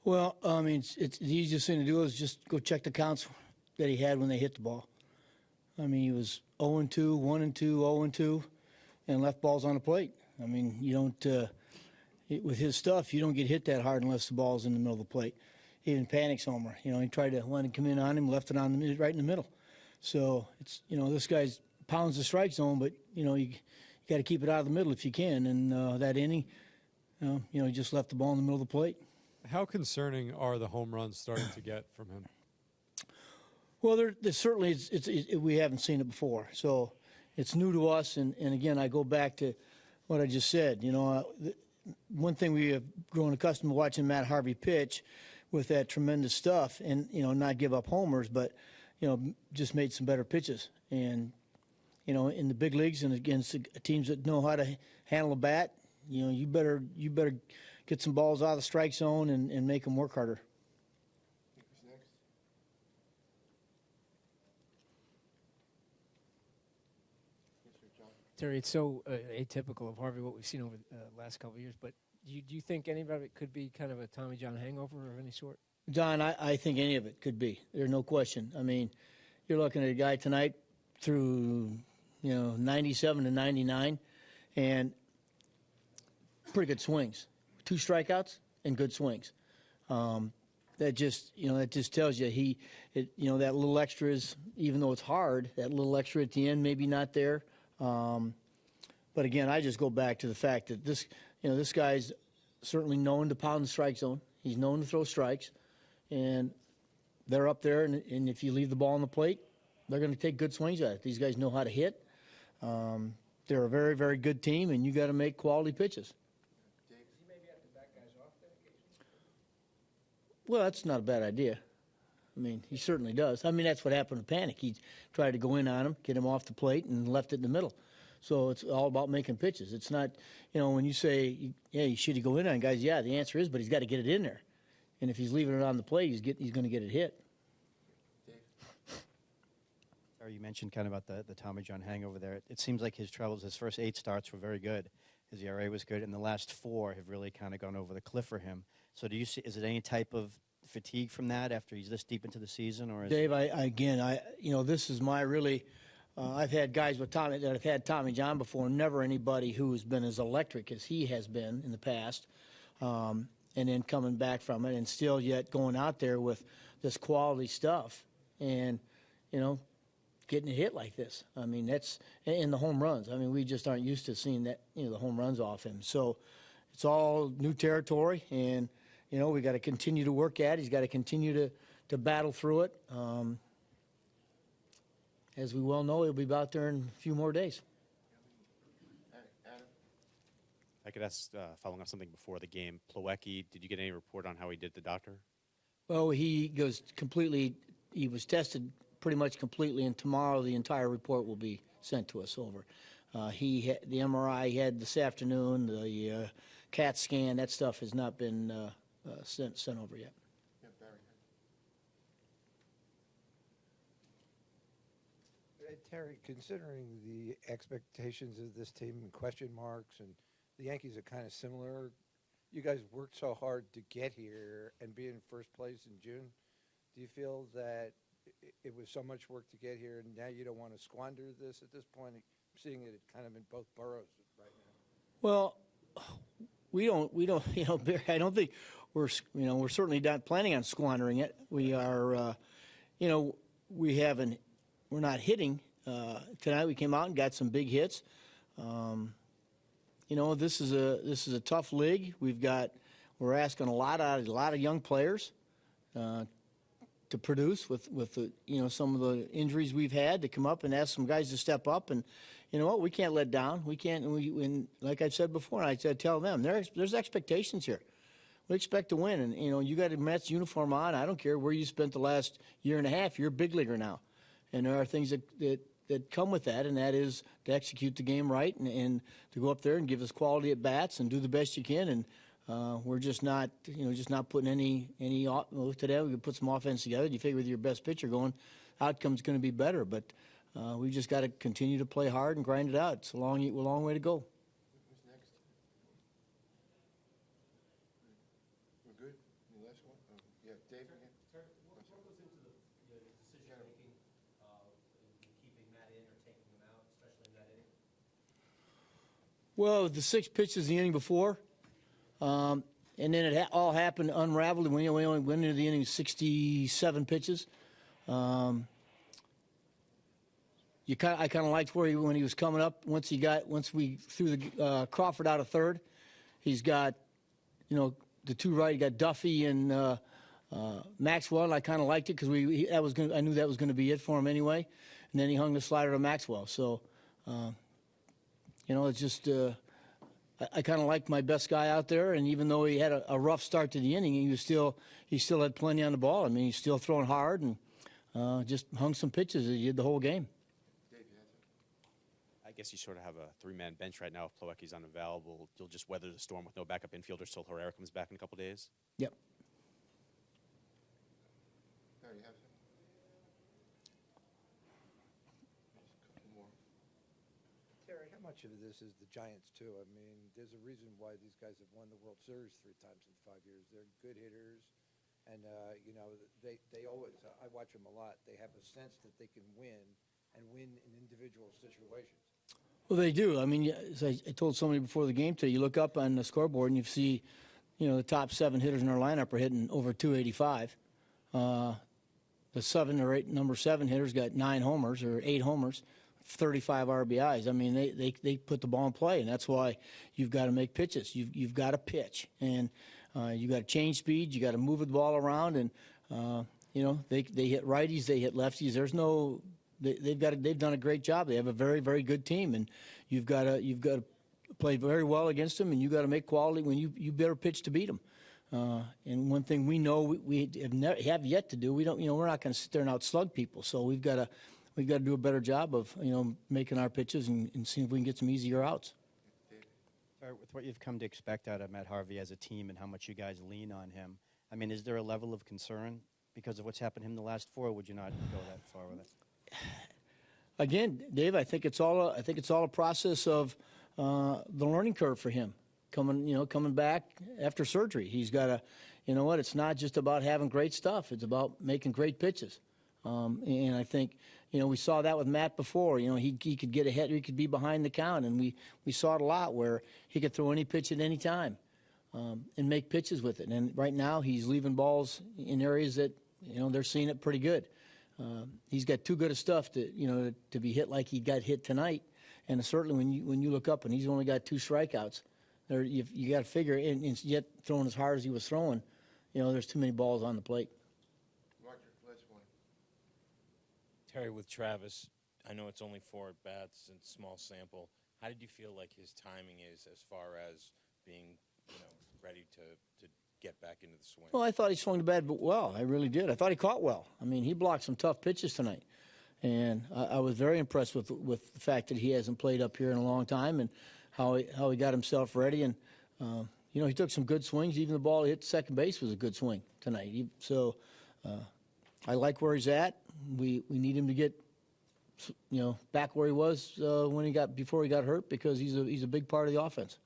Well, I mean, it's the easiest thing to do is just go check the counts that he had when they hit the ball. I mean, he was 0-2, 1-2, 0-2, and left balls on the plate. I mean, you don't with his stuff, you don't get hit that hard unless the ball's in the middle of the plate. He didn't panic homer. You know, he tried to let it come in on him, left it on the right in the middle. So it's, you know, this guy's pounds the strike zone, but you got to keep it out of the middle if you can. And that inning, he just left the ball in the middle of the plate. How concerning are the home runs starting to get from him? Well, there certainly we haven't seen it before, so it's new to us. And again, I go back to what I just said. You know, one thing we have grown accustomed to watching Matt Harvey pitch with that tremendous stuff, and not give up homers, but just made some better pitches. And in the big leagues and against teams that know how to handle a bat, you better get some balls out of the strike zone and make them work harder. Terry, it's so atypical of Harvey, what we've seen over the last couple of years, but do you think any of it could be kind of a Tommy John hangover of any sort? John, I think any of it could be. There's no question. I mean, you're looking at a guy tonight through, 97 to 99, and pretty good swings. 2 strikeouts and good swings. That just tells you that little extra is, even though it's hard, that little extra at the end maybe not there. But again, I just go back to the fact that this guy's certainly known to pound the strike zone. He's known to throw strikes, and they're up there. And if you leave the ball on the plate, they're going to take good swings at it. These guys know how to hit. They're a very, very good team, and you got to make quality pitches. Does he maybe have to back guys off then occasionally? Well, that's not a bad idea. I mean, he certainly does. I mean, that's what happened with Panic. He tried to go in on him, get him off the plate, and left it in the middle. So it's all about making pitches. It's not, when you say, should he go in on guys? Yeah, the answer is, but he's got to get it in there. And if he's leaving it on the plate, he's going to get it hit. Terry, you mentioned kind of about the Tommy John hangover there. It seems like his first 8 starts were very good. His ERA was good, and the last 4 have really kind of gone over the cliff for him. So do you see, is it any type of fatigue from that after he's this deep into the season? Or Dave, this is my really I've had guys with Tommy that have had Tommy John before, never anybody who's been as electric as he has been in the past, and then coming back from it and still yet going out there with this quality stuff and, getting a hit like this. I mean, that's in the home runs. I mean, we just aren't used to seeing that, the home runs off him. So it's all new territory, and, we got to continue to work at it. He's got to continue to battle through it. As we well know, he'll be out there in a few more days. I could ask, following on something before the game, Plawecki, did you get any report on how he did the doctor? Well, he was tested pretty much completely, and tomorrow the entire report will be sent to us over. The MRI he had this afternoon, the CAT scan, that stuff has not been sent over yet. Yeah, Barry. Terry, considering the expectations of this team and question marks, and the Yankees are kind of similar, you guys worked so hard to get here and be in first place in June. Do you feel that it was so much work to get here, and now you don't want to squander this at this point? I'm seeing it kind of in both boroughs right now. Well, we don't. Barry, I don't think we're certainly not planning on squandering it. We are, we're not hitting. Tonight we came out and got some big hits. This is a tough league. We're asking a lot out of a lot of young players to produce with the some of the injuries we've had, to come up and ask some guys to step up. And you know what, we can't let down. We can't. And like I said before, and I said tell them there's expectations here. We expect to win, and you got a Mets uniform on. I don't care where you spent the last year and a half. You're a big leaguer now, and there are things that come with that, and that is to execute the game right and to go up there and give us quality at bats and do the best you can. And we're just not putting any today. We could put some offense together. You figure with your best pitcher going, outcome's going to be better. But we just got to continue to play hard and grind it out. It's a long way to go. Who's next? We're good. Any last one? Yeah, Dave again. Terry, what goes into the decision-making in keeping Matt in or taking him out, especially in that inning? Well, the 6 pitches the inning before, and then it all happened unraveled. We only went into the inning 67 pitches. I kind of liked when he was coming up. Once we threw the Crawford out of third, he's got, the two right. He got Duffy and Maxwell. I kind of liked it because I knew that was going to be it for him anyway. And then he hung the slider to Maxwell. So, it's just I kind of liked my best guy out there. And even though he had a rough start to the inning, he still had plenty on the ball. I mean, he's still throwing hard and just hung some pitches. He did the whole game. I guess you sort of have a 3-man bench right now. If Plawecki's unavailable, you'll just weather the storm with no backup infielders till Herrera comes back in a couple days. Yep. Barry, you have something? Just a couple more. Terry, how much of this is the Giants, too? I mean, there's a reason why these guys have won the World Series 3 times in 5 years. They're good hitters, and, they always, I watch them a lot, they have a sense that they can win and win in individual situations. Well, they do. I mean, as I told somebody before the game today, you look up on the scoreboard and you see, the top 7 hitters in our lineup are hitting over 285. The 7 or 8 number 7 hitters got 9 homers or 8 homers, 35 RBIs. I mean, they put the ball in play, and that's why you've got to make pitches. You've got to pitch, and you got to change speed. You got to move the ball around, and they hit righties, they hit lefties. There's no. They've done a great job. They have a very, very good team, and you've got to play very well against them, and you got to make quality when you better pitch to beat them. And one thing we know we have yet to do, we're not going to sit there and outslug people. So we've got to do a better job of making our pitches and seeing if we can get some easier outs. With what you've come to expect out of Matt Harvey as a team and how much you guys lean on him, I mean, is there a level of concern because of what's happened to him the last 4? Or would you not go that far with it? Again, Dave, I think it's all a process of the learning curve for him. Coming back after surgery, he's got to, it's not just about having great stuff. It's about making great pitches. And I think, we saw that with Matt before. He could get ahead, he could be behind the count, and we saw it a lot where he could throw any pitch at any time and make pitches with it. And right now, he's leaving balls in areas that they're seeing it pretty good. He's got too good of stuff to be hit like he got hit tonight, and certainly when you look up and he's only got 2 strikeouts, you got to figure, and yet throwing as hard as he was throwing, there's too many balls on the plate. Roger, last one. Terry, with Travis, I know it's only 4 at-bats and small sample. How did you feel like his timing is as far as being, ready to get back into the swing? Well, I thought he swung the bat well. I really did. I thought he caught well. I mean, he blocked some tough pitches tonight, and I was very impressed with the fact that he hasn't played up here in a long time and how he got himself ready. And he took some good swings. Even the ball he hit second base was a good swing tonight. I like where he's at. We need him to get back where he was before he got hurt, because he's a big part of the offense.